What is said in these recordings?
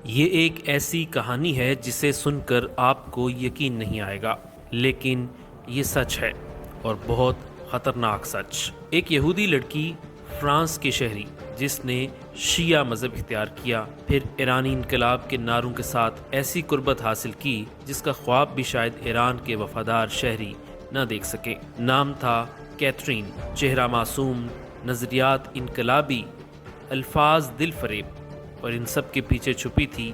یہ ایک ایسی کہانی ہے جسے سن کر آپ کو یقین نہیں آئے گا، لیکن یہ سچ ہے اور بہت خطرناک سچ۔ ایک یہودی لڑکی، فرانس کے شہری، جس نے شیعہ مذہب اختیار کیا، پھر ایرانی انقلاب کے نعروں کے ساتھ ایسی قربت حاصل کی جس کا خواب بھی شاید ایران کے وفادار شہری نہ دیکھ سکے۔ نام تھا کیتھرین، چہرہ معصوم، نظریات انقلابی، الفاظ دل فریب، اور ان سب کے پیچھے چھپی تھی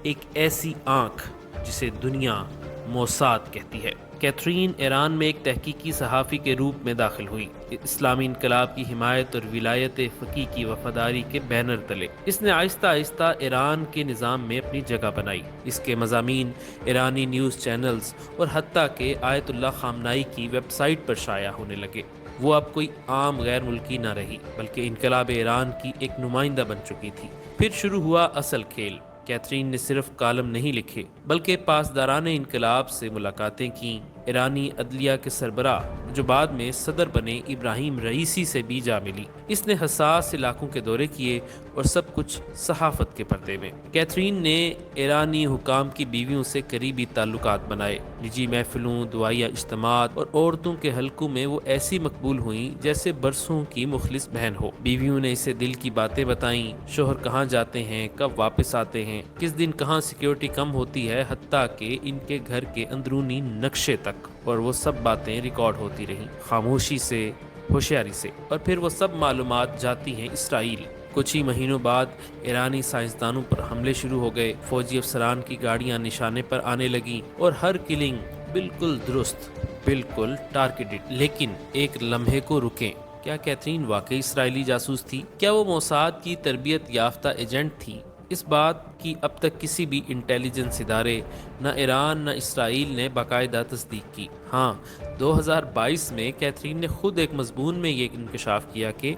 ایک ایسی آنکھ جسے دنیا موساد کہتی ہے۔ کیتھرین ایران میں ایک تحقیقی صحافی کے روپ میں داخل ہوئی، اسلامی انقلاب کی حمایت اور ولایت فقیہ کی وفاداری کے بینر تلے۔ اس نے آہستہ آہستہ ایران کے نظام میں اپنی جگہ بنائی۔ اس کے مضامین ایرانی نیوز چینلز اور حتیٰ کہ آیت اللہ خامنائی کی ویب سائٹ پر شائع ہونے لگے۔ وہ اب کوئی عام غیر ملکی نہ رہی، بلکہ انقلاب ایران کی ایک نمائندہ بن چکی تھی۔ پھر شروع ہوا اصل کھیل۔ کیتھرین نے صرف کالم نہیں لکھے، بلکہ پاسداران انقلاب سے ملاقاتیں کیں۔ ایرانی عدلیہ کے سربراہ، جو بعد میں صدر بنے، ابراہیم رئیسی سے بھی جا ملی۔ اس نے حساس علاقوں کے دورے کیے، اور سب کچھ صحافت کے پردے میں۔ کیتھرین نے ایرانی حکام کی بیویوں سے قریبی تعلقات بنائے۔ نجی محفلوں، دعائیہ اجتماعات اور عورتوں کے حلقوں میں وہ ایسی مقبول ہوئیں جیسے برسوں کی مخلص بہن ہو۔ بیویوں نے اسے دل کی باتیں بتائیں، شوہر کہاں جاتے ہیں، کب واپس آتے ہیں، کس دن کہاں سیکیورٹی کم ہوتی ہے، حتیٰ کہ ان کے گھر کے اندرونی نقشے تک۔ اور وہ سب باتیں ریکارڈ ہوتی رہیں، خاموشی سے، ہوشیاری سے۔ اور پھر وہ سب معلومات جاتی ہیں اسرائیل۔ کچھ ہی مہینوں بعد ایرانی سائنسدانوں پر حملے شروع ہو گئے۔ فوجی افسران کی گاڑیاں نشانے پر آنے لگیں، اور ہر کلنگ بالکل درست، بالکل ٹارگیٹڈ۔ لیکن ایک لمحے کو رکیں، کیا کیتھرین واقعی اسرائیلی جاسوس تھی؟ کیا وہ موساد کی تربیت یافتہ ایجنٹ تھی؟ اس بات کی اب تک کسی بھی انٹیلیجنس ادارے، نہ ایران نہ اسرائیل، نے باقاعدہ تصدیق کی۔ ہاں، 2022 میں کیتھرین نے خود ایک مضمون میں یہ انکشاف کیا کہ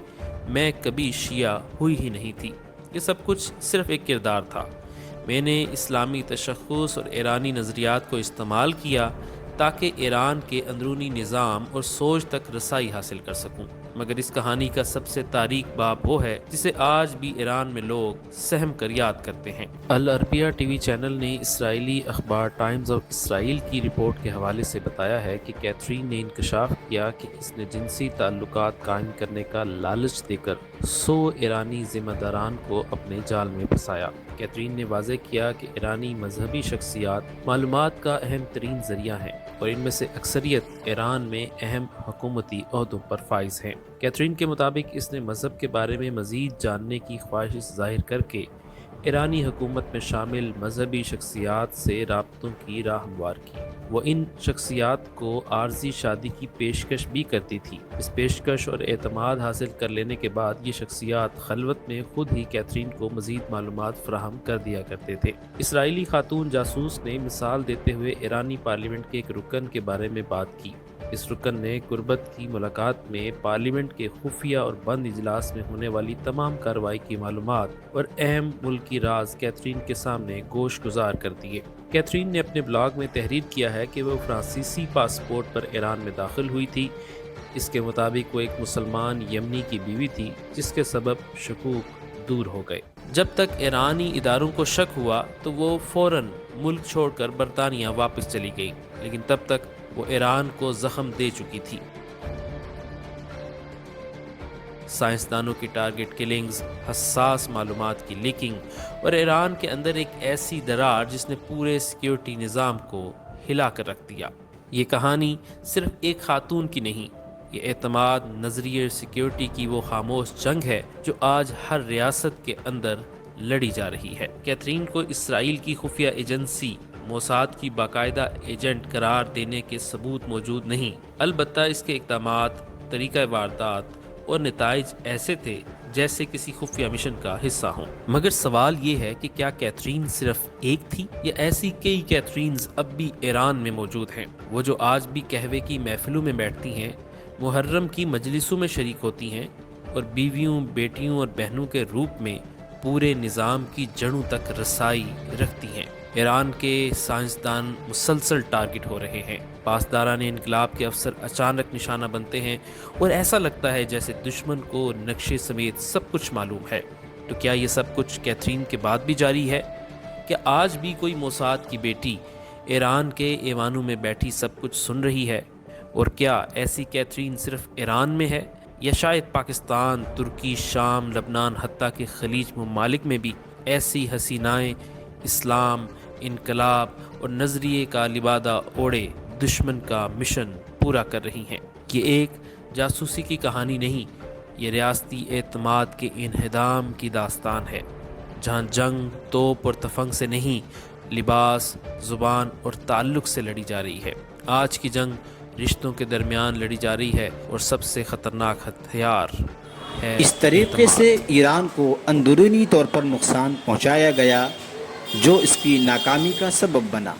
میں کبھی شیعہ ہوئی ہی نہیں تھی، یہ سب کچھ صرف ایک کردار تھا۔ میں نے اسلامی تشخص اور ایرانی نظریات کو استعمال کیا تاکہ ایران کے اندرونی نظام اور سوچ تک رسائی حاصل کر سکوں۔ مگر اس کہانی کا سب سے تاریک باب وہ ہے جسے آج بھی ایران میں لوگ سہم کر یاد کرتے ہیں۔ العربیہ ٹی وی چینل نے اسرائیلی اخبار ٹائمز آف اسرائیل کی رپورٹ کے حوالے سے بتایا ہے کہ کیتھرین نے انکشاف کیا کہ اس نے جنسی تعلقات قائم کرنے کا لالچ دے کر 100 ایرانی ذمہ داران کو اپنے جال میں پھنسایا۔ کیتھرین نے واضح کیا کہ ایرانی مذہبی شخصیات معلومات کا اہم ترین ذریعہ ہیں، اور ان میں سے اکثریت ایران میں اہم حکومتی عہدوں پر فائز ہیں۔ کیتھرین کے مطابق اس نے مذہب کے بارے میں مزید جاننے کی خواہش ظاہر کر کے ایرانی حکومت میں شامل مذہبی شخصیات سے رابطوں کی راہ ہموار کی۔ وہ ان شخصیات کو عارضی شادی کی پیشکش بھی کرتی تھی۔ اس پیشکش اور اعتماد حاصل کر لینے کے بعد یہ شخصیات خلوت میں خود ہی کیتھرین کو مزید معلومات فراہم کر دیا کرتے تھے۔ اسرائیلی خاتون جاسوس نے مثال دیتے ہوئے ایرانی پارلیمنٹ کے ایک رکن کے بارے میں بات کی۔ اس رکن نے قربت کی ملاقات میں پارلیمنٹ کے خفیہ اور بند اجلاس میں ہونے والی تمام کارروائی کی معلومات اور اہم ملکی راز کیتھرین کے سامنے گوش گزار کر دیے۔ کیتھرین نے اپنے بلاگ میں تحریر کیا ہے کہ وہ فرانسیسی پاسپورٹ پر ایران میں داخل ہوئی تھی۔ اس کے مطابق وہ ایک مسلمان یمنی کی بیوی تھی، جس کے سبب شکوک دور ہو گئے۔ جب تک ایرانی اداروں کو شک ہوا تو وہ فوراً ملک چھوڑ کر برطانیہ واپس چلی گئی، لیکن تب تک وہ ایران کو زخم دے چکی تھی۔ سائنسدانوں کی ٹارگٹ کلنگز، حساس معلومات کی لیکنگ، اور ایران کے اندر ایک ایسی درار جس نے پورے سیکیورٹی نظام کو ہلا کر رکھ دیا۔ یہ کہانی صرف ایک خاتون کی نہیں، یہ اعتماد، نظریے، سیکیورٹی کی وہ خاموش جنگ ہے جو آج ہر ریاست کے اندر لڑی جا رہی ہے۔ کیتھرین کو اسرائیل کی خفیہ ایجنسی موساد کی باقاعدہ ایجنٹ قرار دینے کے ثبوت موجود نہیں، البتہ اس کے اقدامات، طریقہ واردات اور نتائج ایسے تھے جیسے کسی خفیہ مشن کا حصہ ہوں۔ مگر سوال یہ ہے کہ کیا کیتھرین صرف ایک تھی، یا ایسی کئی کیتھرینز اب بھی ایران میں موجود ہیں؟ وہ جو آج بھی قہوے کی محفلوں میں بیٹھتی ہیں، محرم کی مجلسوں میں شریک ہوتی ہیں، اور بیویوں، بیٹیوں اور بہنوں کے روپ میں پورے نظام کی جڑوں تک رسائی رکھتی ہیں۔ ایران کے سائنسدان مسلسل ٹارگٹ ہو رہے ہیں، پاسداران انقلاب کے افسر اچانک نشانہ بنتے ہیں، اور ایسا لگتا ہے جیسے دشمن کو نقشے سمیت سب کچھ معلوم ہے۔ تو کیا یہ سب کچھ کیتھرین کے بعد بھی جاری ہے؟ کہ آج بھی کوئی موساد کی بیٹی ایران کے ایوانوں میں بیٹھی سب کچھ سن رہی ہے؟ اور کیا ایسی کیتھرین صرف ایران میں ہے، یا شاید پاکستان، ترکی، شام، لبنان، حتیٰ کہ خلیج ممالک میں بھی ایسی حسینائیں اسلام، انقلاب اور نظریے کا لبادہ اوڑے دشمن کا مشن پورا کر رہی ہیں؟ یہ ایک جاسوسی کی کہانی نہیں، یہ ریاستی اعتماد کے انہدام کی داستان ہے، جہاں جنگ توپ اور تفنگ سے نہیں، لباس، زبان اور تعلق سے لڑی جا رہی ہے۔ آج کی جنگ رشتوں کے درمیان لڑی جا رہی ہے، اور سب سے خطرناک ہتھیار ہے اس طریقے اعتماد۔ سے ایران کو اندرونی طور پر نقصان پہنچایا گیا جو اس کی ناکامی کا سبب بنا۔